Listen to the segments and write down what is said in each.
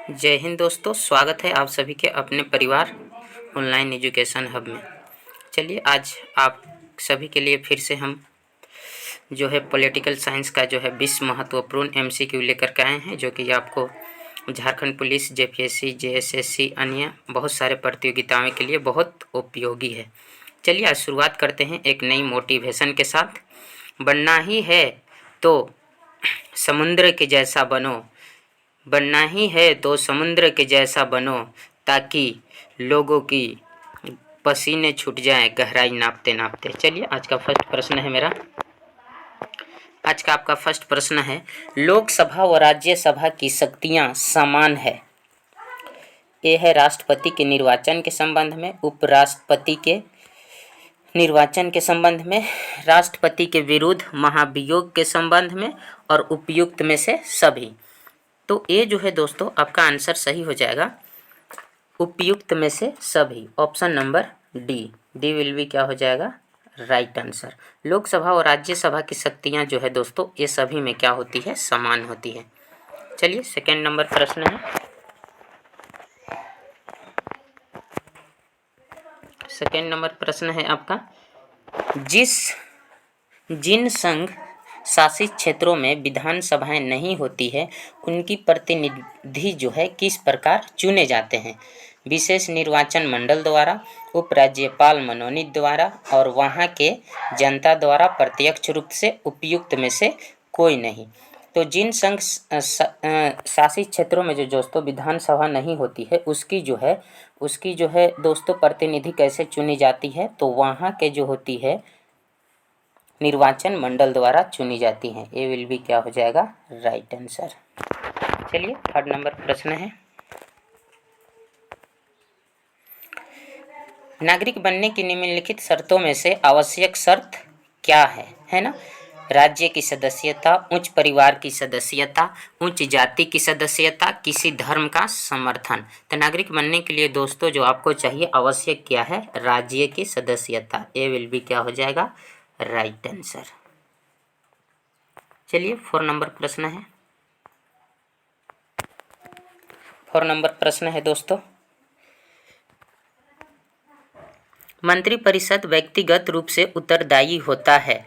जय हिंद दोस्तों, स्वागत है आप सभी के अपने परिवार ऑनलाइन एजुकेशन हब में। चलिए आज आप सभी के लिए फिर से हम जो है पॉलिटिकल साइंस का जो है 20 महत्वपूर्ण एमसीक्यू लेकर के आए हैं, जो कि आपको झारखंड पुलिस, जेपीएससी, जेएसएससी अन्य बहुत सारे प्रतियोगिताओं के लिए बहुत उपयोगी है। चलिए आज शुरुआत करते हैं एक नई मोटिवेशन के साथ। बनना ही है तो समुद्र के जैसा बनो, बनना ही है तो समुद्र के जैसा बनो, ताकि लोगों की पसीने छूट जाएं गहराई नापते नापते। चलिए आज का फर्स्ट प्रश्न है मेरा। आज का आपका फर्स्ट प्रश्न है, लोकसभा व राज्यसभा की शक्तियां समान है। ये है राष्ट्रपति के निर्वाचन के संबंध में, उपराष्ट्रपति के निर्वाचन के संबंध में, राष्ट्रपति के विरुद्ध महाभियोग के संबंध में और उपयुक्त में से सभी। तो ये जो है दोस्तों आपका आंसर सही हो जाएगा उपयुक्त में से सभी, option number D will B क्या हो जाएगा राइट आंसर। लोकसभा और राज्यसभा की शक्तियां जो है दोस्तों ये सभी में क्या होती है, समान होती है। चलिए सेकंड नंबर प्रश्न है। सेकंड नंबर प्रश्न है आपका, जिन संघ शासित क्षेत्रों में विधानसभाएं नहीं होती है उनकी प्रतिनिधि जो है किस प्रकार चुने जाते हैं। विशेष निर्वाचन मंडल द्वारा, उपराज्यपाल मनोनीत द्वारा और वहां के जनता द्वारा प्रत्यक्ष रूप से, उपयुक्त में से कोई नहीं। तो जिन संघ शासित क्षेत्रों में जो दोस्तों विधानसभा नहीं होती है उसकी जो है दोस्तों प्रतिनिधि कैसे चुनी जाती है, तो वहाँ के जो होती है निर्वाचन मंडल द्वारा चुनी जाती हैं। ए विल बी क्या हो जाएगा राइट आंसर। चलिए थर्ड नंबर प्रश्न है, नागरिक बनने की निम्नलिखित शर्तों में से आवश्यक शर्त क्या है ना। राज्य की सदस्यता, उच्च परिवार की सदस्यता, उच्च जाति की सदस्यता, किसी धर्म का समर्थन। तो नागरिक बनने के लिए दोस्तों जो आपको चाहिए आवश्यक क्या है, राज्य की सदस्यता। ए विल बी क्या हो जाएगा राइट आंसर। चलिए 4 नंबर प्रश्न है। 4 नंबर प्रश्न है दोस्तों, मंत्रिपरिषद व्यक्तिगत रूप से उत्तरदायी होता है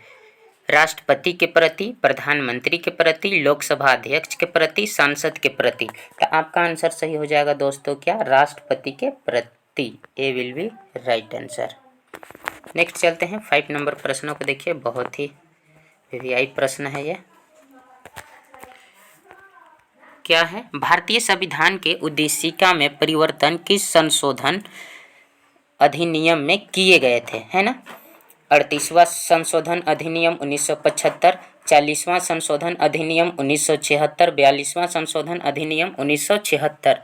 राष्ट्रपति के प्रति, प्रधानमंत्री के प्रति, लोकसभा अध्यक्ष के प्रति, सांसद के प्रति। तो आपका आंसर सही हो जाएगा दोस्तों क्या, राष्ट्रपति के प्रति। A will be right answer. Next चलते हैं 5 नंबर प्रश्नों को देखिए, बहुत ही वीआई प्रश्न है ये। क्या है, भारतीय संविधान के उद्देशिका में परिवर्तन किस संशोधन अधिनियम में किए गए थे, है ना। 38वां संशोधन अधिनियम 1975, 40वां संशोधन अधिनियम 1976, 42वां संशोधन अधिनियम 1976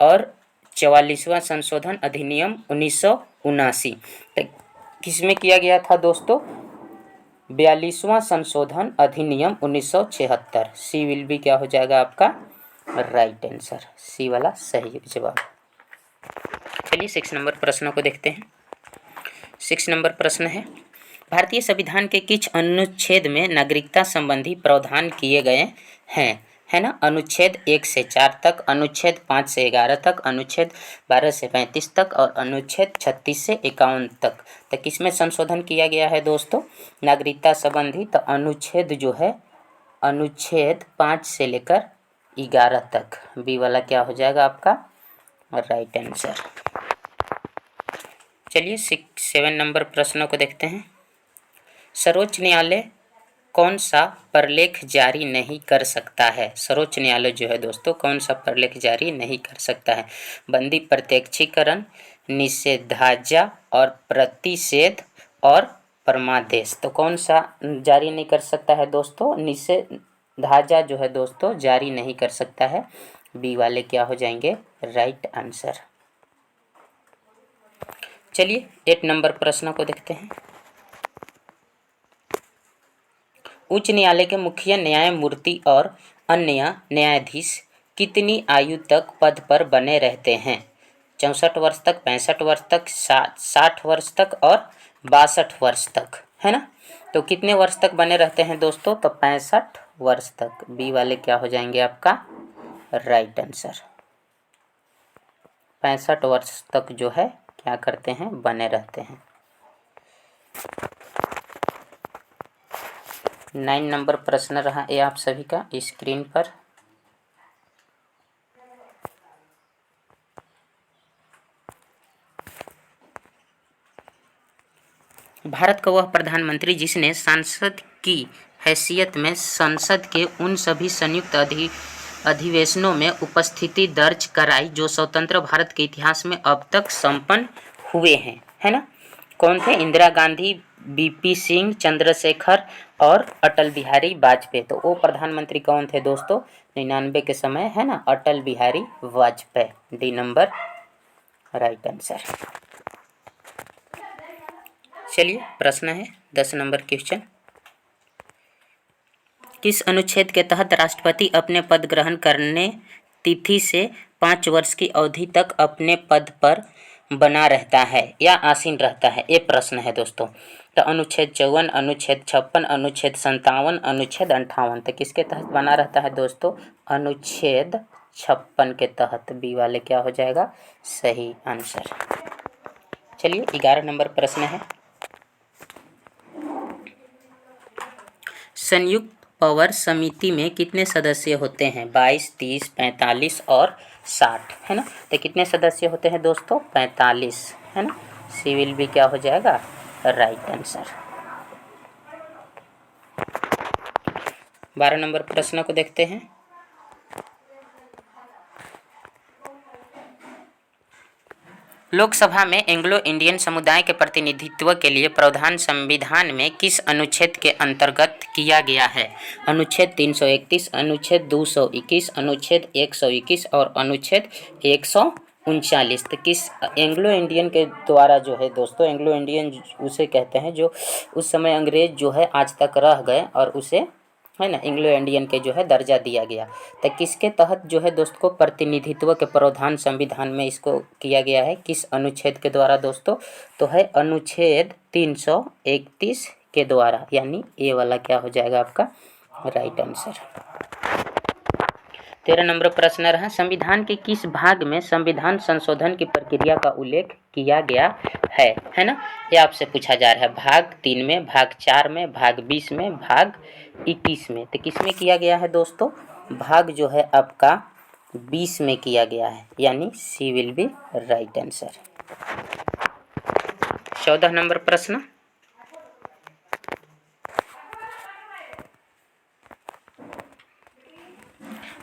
और 44वां संशोधन अधिनियम 1979। किसमें किया गया था दोस्तों, 42वां संशोधन अधिनियम 1976। सी विल बी क्या हो जाएगा आपका राइट आंसर, सी वाला सही जवाब। चलिए 6 नंबर प्रश्नों को देखते हैं। 6 नंबर प्रश्न है, भारतीय संविधान के किस अनुच्छेद में नागरिकता संबंधी प्रावधान किए गए हैं, है ना। अनुच्छेद 1 से 4 तक, अनुच्छेद 5 से 11 तक, अनुच्छेद 12 से 35 तक और अनुच्छेद 36 से 51 तक। तो किसमें संशोधन किया गया है दोस्तों नागरिकता संबंधी, तो अनुच्छेद जो है अनुच्छेद 5 से लेकर 11 तक। बी वाला क्या हो जाएगा आपका राइट आंसर। चलिए 7 नंबर प्रश्नों को देखते हैं। सर्वोच्च न्यायालय कौन सा प्रलेख जारी नहीं कर सकता है। सर्वोच्च न्यायालय जो है दोस्तों कौन सा प्रलेख जारी नहीं कर सकता है। बंदी प्रत्यक्षीकरण, निषेधाज्ञा और प्रतिषेध और परमादेश। तो कौन सा जारी नहीं कर सकता है दोस्तों, निषेधाज्ञा जो है दोस्तों जारी नहीं कर सकता है। बी वाले क्या हो जाएंगे राइट आंसर। चलिए 8 नंबर प्रश्न को देखते हैं। उच्च न्यायालय के मुख्य न्यायमूर्ति और अन्य न्यायाधीश कितनी आयु तक पद पर बने रहते हैं। 64 वर्ष तक, 65 वर्ष तक, 60 वर्ष तक और 62 वर्ष तक, है ना। तो कितने वर्ष तक बने रहते हैं दोस्तों, तो 65 वर्ष तक। बी वाले क्या हो जाएंगे आपका राइट आंसर। 65 वर्ष तक जो है क्या करते हैं, बने रहते हैं। 9 नंबर प्रश्न रहा ये आप सभी का स्क्रीन पर। भारत का वह प्रधानमंत्री जिसने सांसद की हैसियत में संसद के उन सभी संयुक्त अधिवेशनों में उपस्थिति दर्ज कराई जो स्वतंत्र भारत के इतिहास में अब तक संपन्न हुए हैं, है ना। कौन थे? इंदिरा गांधी, बीपी सिंह, चंद्रशेखर और अटल बिहारी वाजपेयी। तो वो प्रधानमंत्री कौन थे दोस्तों 99 के समय, है ना, Atal Bihari Vajpayee. D number right answer. चलिए प्रश्न है 10 नंबर क्वेश्चन। किस अनुच्छेद के तहत राष्ट्रपति अपने पद ग्रहण करने तिथि से 5 वर्ष की अवधि तक अपने पद पर बना रहता है या आसीन रहता है? ये प्रश्न है दोस्तों। तो अनुच्छेद 54, अनुच्छेद 56, अनुच्छेद 57, अनुच्छेद 58। तो किसके तहत बना रहता है दोस्तों? अनुच्छेद 56 के तहत। बी वाले क्या हो जाएगा सही आंसर। चलिए 11 नंबर प्रश्न है। संयुक्त पावर समिति में कितने सदस्य होते हैं? 22, 30, 45 और 60, है ना। तो कितने सदस्य होते हैं दोस्तों? 45, है ना। सी विल भी क्या हो जाएगा राइट आंसर। 12 नंबर प्रश्न को देखते हैं। लोकसभा में एंग्लो इंडियन समुदाय के प्रतिनिधित्व के लिए प्रावधान संविधान में किस अनुच्छेद के अंतर्गत किया गया है? अनुच्छेद 331, अनुच्छेद 221, अनुच्छेद 121 और अनुच्छेद 139। तो किस एंग्लो इंडियन के द्वारा जो है दोस्तों, एंग्लो इंडियन उसे कहते हैं जो उस समय अंग्रेज जो है आज तक रह गए और उसे, है ना, एंग्लो इंडियन के जो है दर्जा दिया गया। तो किसके तहत जो है दोस्त को प्रतिनिधित्व के प्रावधान संविधान में इसको किया गया है? किस अनुच्छेद के द्वारा दोस्तों? तो है अनुच्छेद 331 के द्वारा, यानी ये वाला क्या हो जाएगा आपका राइट आंसर। 13 नंबर प्रश्न रहा। संविधान के किस भाग में संविधान संशोधन की प्रक्रिया का उल्लेख किया गया है ना। ये आपसे पूछा जा रहा है भाग 3 में, भाग 4 में, भाग 20 में, भाग 21 में। तो किस में किया गया है दोस्तों? भाग जो है आपका 20 में किया गया है, यानी C will be right answer. 14 number प्रश्न।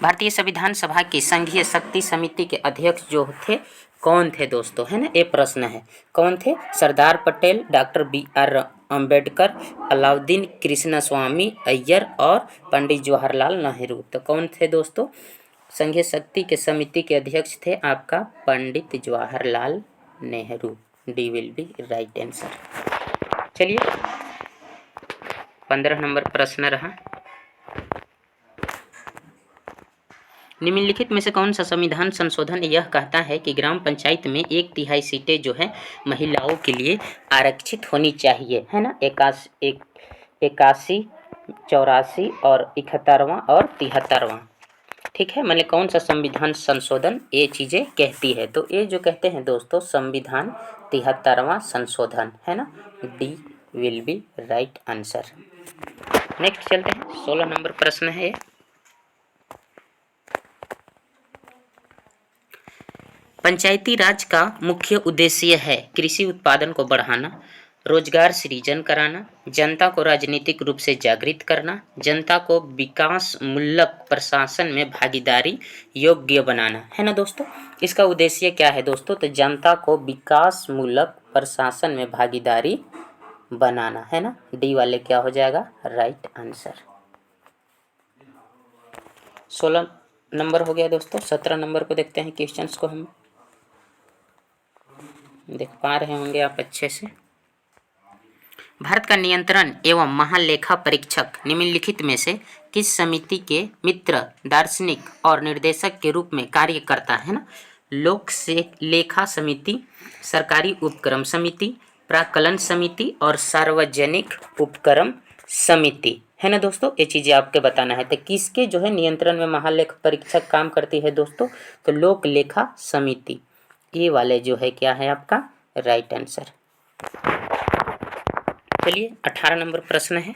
भारतीय संविधान सभा की संघीय शक्ति समिति के अध्यक्ष जो थे कौन थे दोस्तों, है ना। ये प्रश्न है कौन थे? सरदार पटेल, डॉक्टर BR अम्बेडकर, अलाउद्दीन कृष्णस्वामी अय्यर और पंडित जवाहरलाल नेहरू। तो कौन थे दोस्तों? संघीय शक्ति के समिति के अध्यक्ष थे आपका Pandit Jawaharlal Nehru. D will be right answer. चलिए 15 नंबर प्रश्न रहा। निम्नलिखित में से कौन सा संविधान संशोधन यह कहता है कि ग्राम पंचायत में 1/3 सीटें जो है महिलाओं के लिए आरक्षित होनी चाहिए, है ना। 81, 84 और 71वां और 73वां। ठीक है, मैंने कौन सा संविधान संशोधन ये चीज़ें कहती है? तो ये जो कहते हैं दोस्तों संविधान 73वां संशोधन, है ना। D will be right answer. Next चलते हैं 16 नंबर प्रश्न है। पंचायती राज का मुख्य उद्देश्य है कृषि उत्पादन को बढ़ाना, रोजगार सृजन कराना, जनता को राजनीतिक रूप से जागृत करना, जनता को विकासमूलक प्रशासन में भागीदारी योग्य बनाना, है ना दोस्तों। इसका उद्देश्य क्या है दोस्तों? तो जनता को विकासमूलक प्रशासन में भागीदारी बनाना, है ना। डी वाले क्या हो जाएगा राइट आंसर। 16 नंबर हो गया दोस्तों। 17 नंबर को देखते हैं क्वेश्चंस को हम देख पा रहे होंगे आप अच्छे से। भारत का नियंत्रण एवं महालेखा परीक्षक निम्नलिखित में से किस समिति के मित्र, दार्शनिक और निर्देशक के रूप में कार्य करता है ना। लोक से लेखा समिति, सरकारी उपक्रम समिति, प्राक्कलन समिति और सार्वजनिक उपक्रम समिति, है ना दोस्तों। ये चीज़ें आपके बताना है। तो किसके जो है नियंत्रण में महालेखा परीक्षक काम करती है दोस्तों? तो लोक लेखा समिति, ए वाले जो है क्या है आपका राइट आंसर। चलिए 18 नंबर प्रश्न है,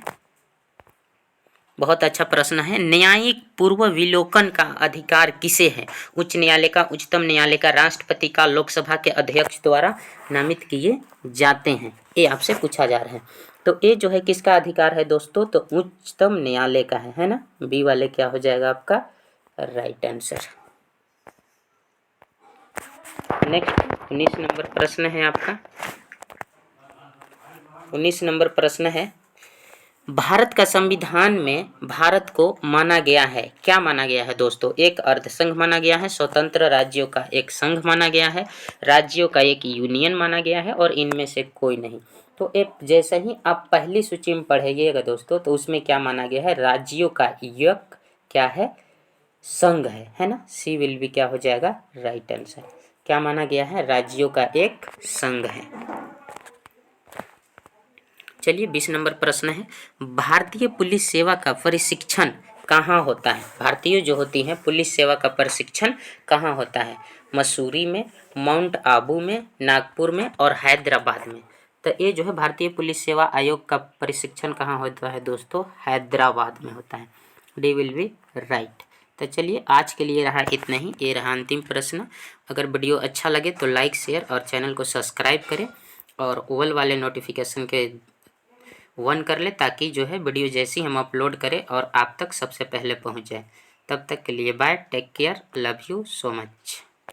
बहुत अच्छा प्रश्न है। न्यायिक पूर्व विलोकन का अधिकार किसे है? उच्च न्यायालय का, उच्चतम न्यायालय का, राष्ट्रपति का, लोकसभा के अध्यक्ष द्वारा नामित किए जाते हैं। ये आपसे पूछा जा रहा है। तो ये जो है किसका अधिकार है दोस्तों? तो उच्चतम न्यायालय का है ना। बी वाले क्या हो जाएगा आपका राइट आंसर। नेक्स्ट 19 नंबर प्रश्न है आपका। 19 नंबर प्रश्न है, भारत का संविधान में भारत को माना गया है, क्या माना गया है दोस्तों? एक अर्ध संघ माना गया है, स्वतंत्र राज्यों का एक संघ माना गया है, राज्यों का एक यूनियन माना गया है, और इनमें से कोई नहीं। तो एक जैसे ही आप पहली सूची में पढ़ेंगे दोस्तों, तो उसमें क्या माना गया है? राज्यों का एक क्या है? संघ है ना। सी विल भी क्या हो जाएगा राइट आंसर। क्या माना गया है? राज्यों का एक संघ है। चलिए 20 नंबर प्रश्न है, भारतीय पुलिस सेवा का प्रशिक्षण कहाँ होता है? भारतीय जो होती हैं पुलिस सेवा का प्रशिक्षण कहाँ होता है? मसूरी में, माउंट आबू में, नागपुर में और हैदराबाद में। तो ये जो है भारतीय पुलिस सेवा आयोग का प्रशिक्षण कहाँ होता है दोस्तों? हैदराबाद में होता है। D will be right. तो चलिए आज के लिए रहा इतना ही, ये रहा अंतिम प्रश्न। अगर वीडियो अच्छा लगे तो लाइक, शेयर और चैनल को सब्सक्राइब करें और ओवल वाले नोटिफिकेशन के 1 कर ले, ताकि जो है वीडियो जैसी हम अपलोड करें और आप तक सबसे पहले पहुंच जाए। तब तक के लिए bye, take care, love you so much.